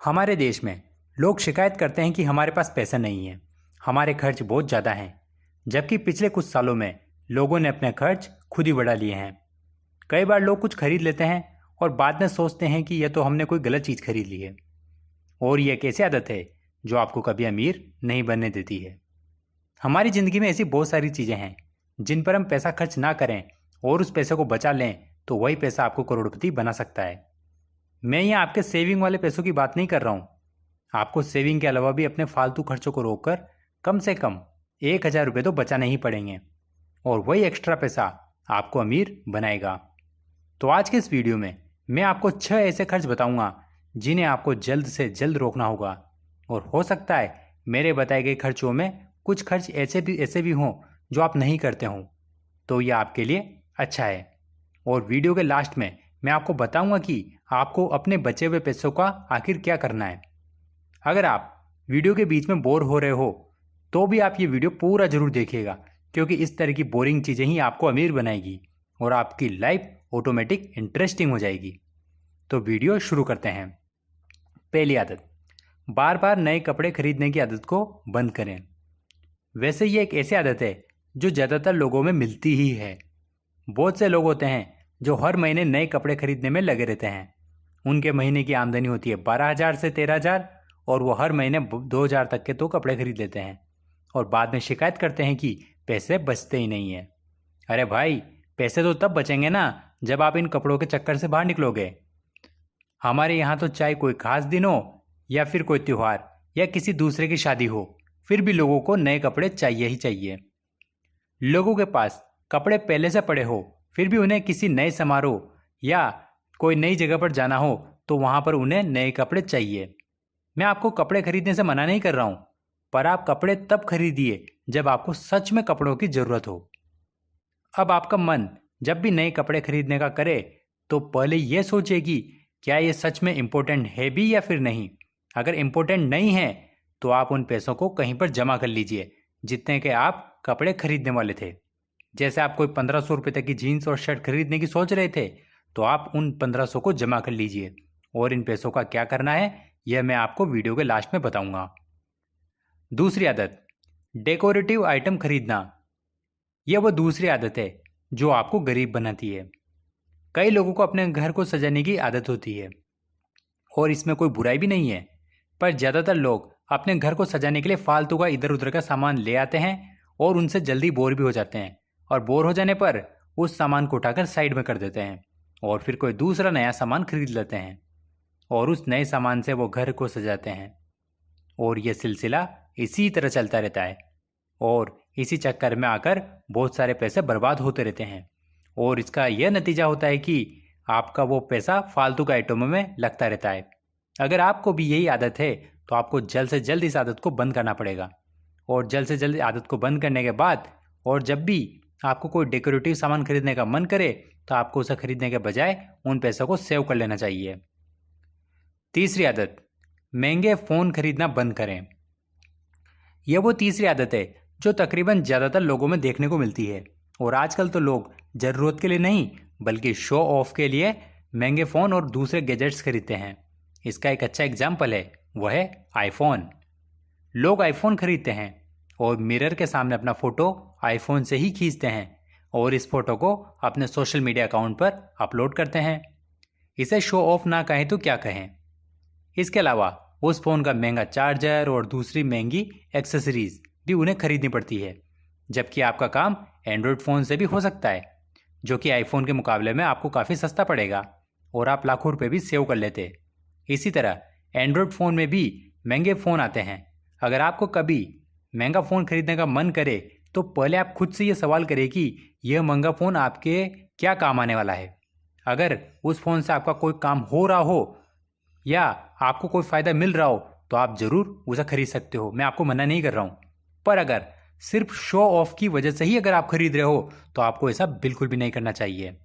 हमारे देश में लोग शिकायत करते हैं कि हमारे पास पैसा नहीं है, हमारे खर्च बहुत ज़्यादा हैं, जबकि पिछले कुछ सालों में लोगों ने अपने खर्च खुद ही बढ़ा लिए हैं। कई बार लोग कुछ खरीद लेते हैं और बाद में सोचते हैं कि यह तो हमने कोई गलत चीज़ खरीद ली है। और यह एक ऐसी आदत है जो आपको कभी अमीर नहीं बनने देती है। हमारी ज़िंदगी में ऐसी बहुत सारी चीज़ें हैं जिन पर हम पैसा खर्च ना करें और उस पैसे को बचा लें तो वही पैसा आपको करोड़पति बना सकता है। मैं यहाँ आपके सेविंग वाले पैसों की बात नहीं कर रहा हूँ। आपको सेविंग के अलावा भी अपने फालतू खर्चों को रोककर कम से कम 1,000 रुपये तो बचाने ही पड़ेंगे और वही एक्स्ट्रा पैसा आपको अमीर बनाएगा। तो आज के इस वीडियो में मैं आपको 6 ऐसे खर्च बताऊंगा जिन्हें आपको जल्द से जल्द रोकना होगा। और हो सकता है मेरे बताए गए खर्चों में कुछ खर्च ऐसे भी हों जो आप नहीं करते हों, तो यह आपके लिए अच्छा है। और वीडियो के लास्ट में मैं आपको बताऊंगा कि आपको अपने बचे हुए पैसों का आखिर क्या करना है। अगर आप वीडियो के बीच में बोर हो रहे हो तो भी आप ये वीडियो पूरा जरूर देखिएगा, क्योंकि इस तरह की बोरिंग चीज़ें ही आपको अमीर बनाएगी और आपकी लाइफ ऑटोमेटिक इंटरेस्टिंग हो जाएगी। तो वीडियो शुरू करते हैं। पहली आदत, बार बार नए कपड़े खरीदने की आदत को बंद करें। वैसे ये एक ऐसी आदत है जो ज़्यादातर लोगों में मिलती ही है। बहुत से लोग होते हैं जो हर महीने नए कपड़े खरीदने में लगे रहते हैं। उनके महीने की आमदनी होती है 12,000 से 13,000 और वो हर महीने 2,000 तक के तो कपड़े खरीद लेते हैं और बाद में शिकायत करते हैं कि पैसे बचते ही नहीं हैं। अरे भाई, पैसे तो तब बचेंगे ना जब आप इन कपड़ों के चक्कर से बाहर निकलोगे। हमारे यहाँ तो चाहे कोई खास दिन हो या फिर कोई त्यौहार या किसी दूसरे की शादी हो, फिर भी लोगों को नए कपड़े चाहिए ही चाहिए। लोगों के पास कपड़े पहले से पड़े हो फिर भी उन्हें किसी नए समारोह या कोई नई जगह पर जाना हो तो वहाँ पर उन्हें नए कपड़े चाहिए। मैं आपको कपड़े खरीदने से मना नहीं कर रहा हूँ, पर आप कपड़े तब खरीदिए जब आपको सच में कपड़ों की ज़रूरत हो। अब आपका मन जब भी नए कपड़े खरीदने का करे तो पहले यह सोचिए कि क्या ये सच में इम्पोर्टेंट है भी या फिर नहीं। अगर इम्पोर्टेंट नहीं है तो आप उन पैसों को कहीं पर जमा कर लीजिए जितने के आप कपड़े खरीदने वाले थे। जैसे आप कोई 1,500 रुपये तक की जीन्स और शर्ट खरीदने की सोच रहे थे तो आप उन 1,500 को जमा कर लीजिए। और इन पैसों का क्या करना है यह मैं आपको वीडियो के लास्ट में बताऊंगा। दूसरी आदत, डेकोरेटिव आइटम खरीदना। यह वो दूसरी आदत है जो आपको गरीब बनाती है। कई लोगों को अपने घर को सजाने की आदत होती है और इसमें कोई बुराई भी नहीं है, पर ज़्यादातर लोग अपने घर को सजाने के लिए फालतू का इधर उधर का सामान ले आते हैं और उनसे जल्दी बोर भी हो जाते हैं और बोर हो जाने पर उस सामान को उठाकर साइड में कर देते हैं और फिर कोई दूसरा नया सामान खरीद लेते हैं और उस नए सामान से वो घर को सजाते हैं। और यह सिलसिला इसी तरह चलता रहता है और इसी चक्कर में आकर बहुत सारे पैसे बर्बाद होते रहते हैं और इसका यह नतीजा होता है कि आपका वो पैसा फालतू के आइटमों में लगता रहता है। अगर आपको भी यही आदत है तो आपको जल्द से जल्द इस आदत को बंद करना पड़ेगा। और जल्द से जल्द आदत को बंद करने के बाद और जब भी आपको कोई डेकोरेटिव सामान खरीदने का मन करे तो आपको उसे खरीदने के बजाय उन पैसों को सेव कर लेना चाहिए। तीसरी आदत, महंगे फ़ोन खरीदना बंद करें। यह वो तीसरी आदत है जो तकरीबन ज़्यादातर लोगों में देखने को मिलती है और आजकल तो लोग ज़रूरत के लिए नहीं बल्कि शो ऑफ के लिए महंगे फ़ोन और दूसरे गैजेट्स खरीदते हैं। इसका एक अच्छा एग्जाम्पल है, वह है आईफोन। लोग आईफोन खरीदते हैं और मिरर के सामने अपना फ़ोटो आईफोन से ही खींचते हैं और इस फ़ोटो को अपने सोशल मीडिया अकाउंट पर अपलोड करते हैं। इसे शो ऑफ ना कहें तो क्या कहें। इसके अलावा उस फ़ोन का महंगा चार्जर और दूसरी महंगी एक्सेसरीज भी उन्हें खरीदनी पड़ती है, जबकि आपका काम एंड्रॉयड फ़ोन से भी हो सकता है जो कि आईफोन के मुकाबले में आपको काफ़ी सस्ता पड़ेगा और आप लाखों रुपए भी सेव कर लेते। इसी तरह एंड्रॉयड फ़ोन में भी महंगे फ़ोन आते हैं। अगर आपको कभी महंगा फ़ोन खरीदने का मन करे तो पहले आप खुद से ये सवाल करें कि यह महंगा फ़ोन आपके क्या काम आने वाला है। अगर उस फ़ोन से आपका कोई काम हो रहा हो या आपको कोई फ़ायदा मिल रहा हो तो आप ज़रूर उसे खरीद सकते हो, मैं आपको मना नहीं कर रहा हूँ। पर अगर सिर्फ शो ऑफ की वजह से ही अगर आप खरीद रहे हो तो आपको ऐसा बिल्कुल भी नहीं करना चाहिए।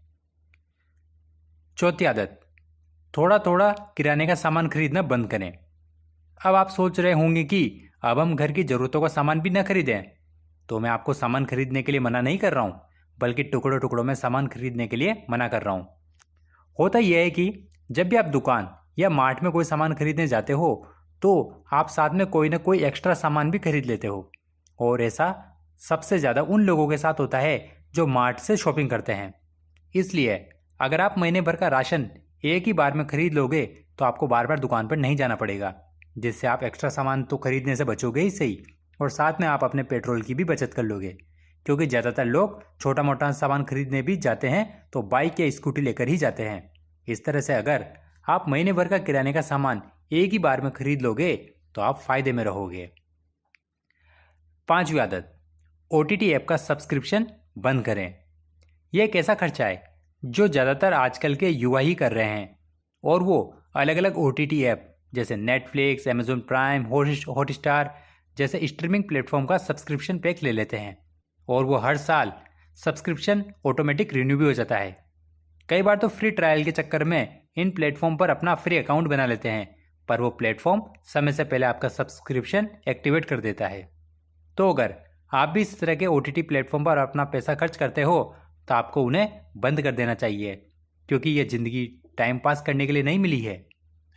चौथी आदत, थोड़ा थोड़ा किराने का सामान खरीदना बंद करें। अब आप सोच रहे होंगे कि अब हम घर की ज़रूरतों का सामान भी न खरीदें, तो मैं आपको सामान खरीदने के लिए मना नहीं कर रहा हूँ, बल्कि टुकड़ों टुकड़ों में सामान खरीदने के लिए मना कर रहा हूँ। होता यह है कि जब भी आप दुकान या मार्ट में कोई सामान खरीदने जाते हो तो आप साथ में कोई ना कोई एक्स्ट्रा सामान भी खरीद लेते हो। और ऐसा सबसे ज़्यादा उन लोगों के साथ होता है जो मार्ट से शॉपिंग करते हैं। इसलिए अगर आप महीने भर का राशन एक ही बार में खरीद लोगे तो आपको बार बार दुकान पर नहीं जाना पड़ेगा, जिससे आप एक्स्ट्रा सामान तो खरीदने से बचोगे ही सही, और साथ में आप अपने पेट्रोल की भी बचत कर लोगे। क्योंकि ज़्यादातर लोग छोटा मोटा सामान खरीदने भी जाते हैं तो बाइक या स्कूटी लेकर ही जाते हैं। इस तरह से अगर आप महीने भर का किराने का सामान एक ही बार में खरीद लोगे तो आप फायदे में रहोगे। पांचवी आदत, OTT ऐप का सब्सक्रिप्शन बंद करें। यह एक ऐसा खर्चा है जो ज़्यादातर आजकल के युवा ही कर रहे हैं, और वो अलग अलग OTT ऐप जैसे नेटफ्लिक्स, अमेजोन प्राइम, हॉटस्टार जैसे स्ट्रीमिंग प्लेटफॉर्म का सब्सक्रिप्शन पैक ले लेते हैं, और वो हर साल सब्सक्रिप्शन ऑटोमेटिक रिन्यू भी हो जाता है। कई बार तो फ्री ट्रायल के चक्कर में इन प्लेटफॉर्म पर अपना फ्री अकाउंट बना लेते हैं, पर वो प्लेटफॉर्म समय से पहले आपका सब्सक्रिप्शन एक्टिवेट कर देता है। तो अगर आप भी इस तरह के OTT प्लेटफॉर्म पर अपना पैसा खर्च करते हो तो आपको उन्हें बंद कर देना चाहिए, क्योंकि ये ज़िंदगी टाइम पास करने के लिए नहीं मिली है।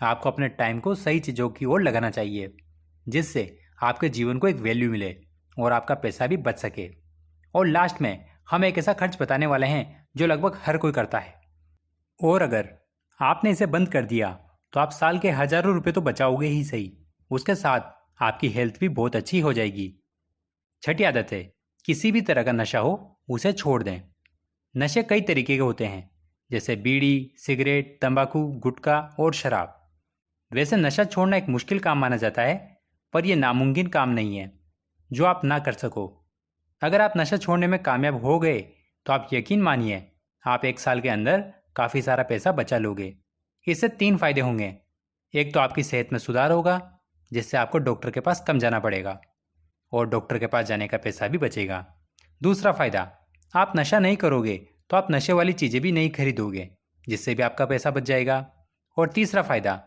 आपको अपने टाइम को सही चीज़ों की ओर लगाना चाहिए, जिससे आपके जीवन को एक वैल्यू मिले और आपका पैसा भी बच सके। और लास्ट में हम एक ऐसा खर्च बताने वाले हैं जो लगभग हर कोई करता है, और अगर आपने इसे बंद कर दिया तो आप साल के हज़ारों रुपए तो बचाओगे ही सही, उसके साथ आपकी हेल्थ भी बहुत अच्छी हो जाएगी। छठी आदत है, किसी भी तरह का नशा हो उसे छोड़ दें। नशे कई तरीके के होते हैं, जैसे बीड़ी, सिगरेट, तंबाकू, गुटखा और शराब। वैसे नशा छोड़ना एक मुश्किल काम माना जाता है, पर यह नामुमकिन काम नहीं है जो आप ना कर सको। अगर आप नशा छोड़ने में कामयाब हो गए तो आप यकीन मानिए आप एक साल के अंदर काफ़ी सारा पैसा बचा लोगे। इससे 3 फायदे होंगे। एक तो आपकी सेहत में सुधार होगा, जिससे आपको डॉक्टर के पास कम जाना पड़ेगा और डॉक्टर के पास जाने का पैसा भी बचेगा। दूसरा फ़ायदा, आप नशा नहीं करोगे तो आप नशे वाली चीज़ें भी नहीं खरीदोगे, जिससे भी आपका पैसा बच जाएगा। और तीसरा फ़ायदा,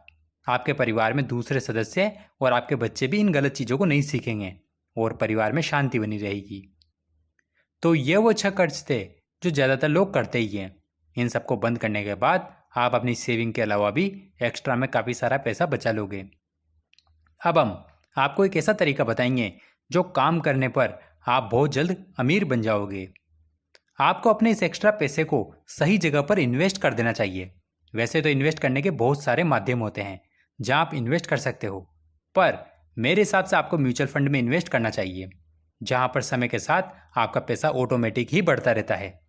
आपके परिवार में दूसरे सदस्य और आपके बच्चे भी इन गलत चीज़ों को नहीं सीखेंगे और परिवार में शांति बनी रहेगी। तो ये वो 6 खर्च थे जो ज़्यादातर लोग करते ही हैं। इन सबको बंद करने के बाद आप अपनी सेविंग के अलावा भी एक्स्ट्रा में काफ़ी सारा पैसा बचा लोगे। अब हम आपको एक ऐसा तरीका बताएंगे जो काम करने पर आप बहुत जल्द अमीर बन जाओगे। आपको अपने इस एक्स्ट्रा पैसे को सही जगह पर इन्वेस्ट कर देना चाहिए। वैसे तो इन्वेस्ट करने के बहुत सारे माध्यम होते हैं जहां आप इन्वेस्ट कर सकते हो, पर मेरे हिसाब से आपको म्यूचुअल फंड में इन्वेस्ट करना चाहिए, जहां पर समय के साथ आपका पैसा ऑटोमेटिक ही बढ़ता रहता है।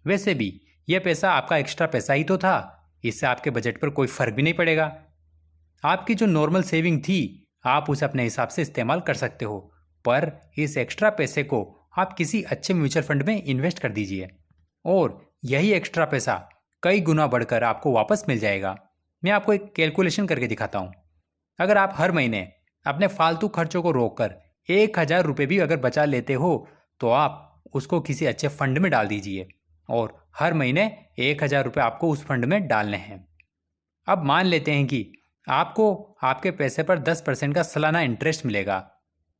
वैसे भी यह पैसा आपका एक्स्ट्रा पैसा ही तो था, इससे आपके बजट पर कोई फर्क भी नहीं पड़ेगा। आपकी जो नॉर्मल सेविंग थी आप उसे अपने हिसाब से इस्तेमाल कर सकते हो, पर इस एक्स्ट्रा पैसे को आप किसी अच्छे म्यूचुअल फंड में इन्वेस्ट कर दीजिए और यही एक्स्ट्रा पैसा कई गुना बढ़कर आपको वापस मिल जाएगा। मैं आपको एक कैलकुलेशन करके दिखाता हूँ। अगर आप हर महीने अपने फालतू खर्चों को रोककर 1000 रुपये भी अगर बचा लेते हो तो आप उसको किसी अच्छे फंड में डाल दीजिए और हर महीने 1000 रुपये आपको उस फंड में डालने हैं। अब मान लेते हैं कि आपको आपके पैसे पर 10% का सालाना इंटरेस्ट मिलेगा।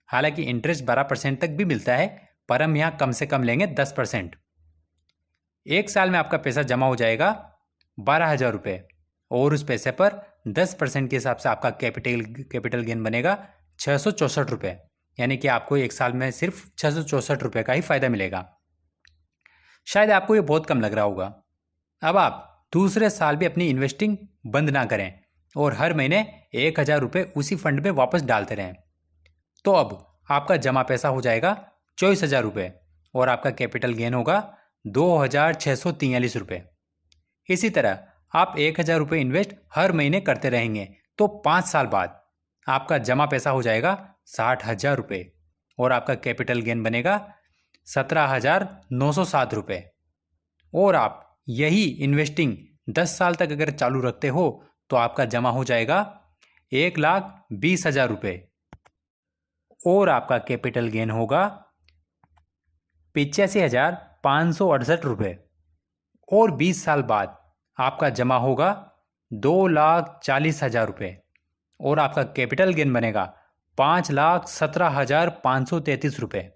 हालांकि इंटरेस्ट 12% तक भी मिलता है, पर हम यहाँ कम से कम लेंगे 10%। एक साल में आपका पैसा जमा हो जाएगा 12,000 रुपये, और उस पैसे पर 10% के हिसाब से आपका कैपिटल गेन बनेगा 664 रुपये। यानी कि आपको एक साल में सिर्फ 664 रुपये का ही फायदा मिलेगा। शायद आपको ये बहुत कम लग रहा होगा। अब आप दूसरे साल भी अपनी इन्वेस्टिंग बंद ना करें और हर महीने 1000 रुपये उसी फंड में वापस डालते रहें। तो अब आपका जमा पैसा हो जाएगा 24,000 रुपये और आपका कैपिटल गेन होगा 2,643 रुपये। इसी तरह आप 1000 रुपये इन्वेस्ट हर महीने करते रहेंगे तो 5 साल बाद आपका जमा पैसा हो जाएगा 60,000 रुपये और आपका कैपिटल गेन बनेगा 17,907 रुपये। और आप यही इन्वेस्टिंग 10 साल तक अगर चालू रखते हो तो आपका जमा हो जाएगा 1,20,000 रुपये और आपका कैपिटल गेन होगा 85,568 रुपये। और 20 साल बाद आपका जमा होगा 2,40,000 रुपये और आपका कैपिटल गेन बनेगा 5,17,533 रुपये।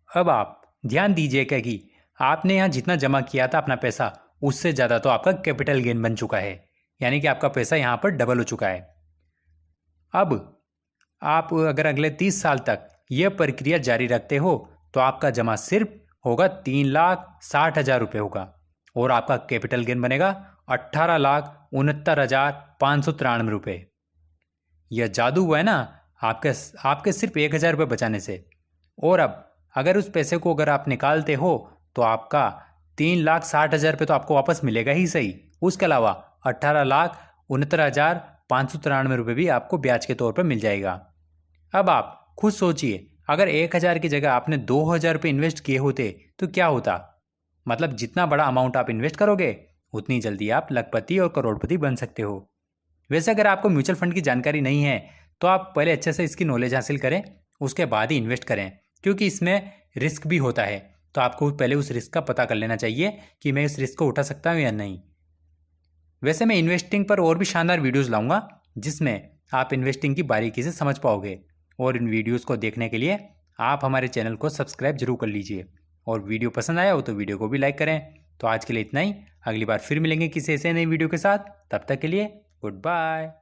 अब आप ध्यान दीजिएगा कि आपने यहाँ जितना जमा किया था अपना पैसा उससे ज़्यादा तो आपका कैपिटल गेन बन चुका है, यानी कि आपका पैसा यहाँ पर डबल हो चुका है। अब आप अगर अगले 30 साल तक यह प्रक्रिया जारी रखते हो तो आपका जमा सिर्फ होगा 3,60,000 रुपये होगा और आपका कैपिटल गेन बनेगा 18,69,593 रुपये। यह जादू हुआ है ना आपके सिर्फ 1,000 रुपये बचाने से। और अब अगर उस पैसे को अगर आप निकालते हो तो आपका 3,60,000 रुपये तो आपको वापस मिलेगा ही सही, उसके अलावा 18,69,593 रुपये भी आपको ब्याज के तौर पर मिल जाएगा। अब आप खुद सोचिए, अगर 1,000 की जगह आपने 2,000 रुपये इन्वेस्ट किए होते तो क्या होता। मतलब जितना बड़ा अमाउंट आप इन्वेस्ट करोगे उतनी जल्दी आप लखपति और करोड़पति बन सकते हो। वैसे अगर आपको म्यूचुअल फंड की जानकारी नहीं है तो आप पहले अच्छे से इसकी नॉलेज हासिल करें, उसके बाद ही इन्वेस्ट करें, क्योंकि इसमें रिस्क भी होता है। तो आपको पहले उस रिस्क का पता कर लेना चाहिए कि मैं इस रिस्क को उठा सकता हूँ या नहीं। वैसे मैं इन्वेस्टिंग पर और भी शानदार वीडियोज़ लाऊंगा जिसमें आप इन्वेस्टिंग की बारीकी से समझ पाओगे। और इन वीडियोज़ को देखने के लिए आप हमारे चैनल को सब्सक्राइब जरूर कर लीजिए और वीडियो पसंद आया हो तो वीडियो को भी लाइक करें। तो आज के लिए इतना ही, अगली बार फिर मिलेंगे किसी ऐसे नई वीडियो के साथ। तब तक के लिए गुड बाय।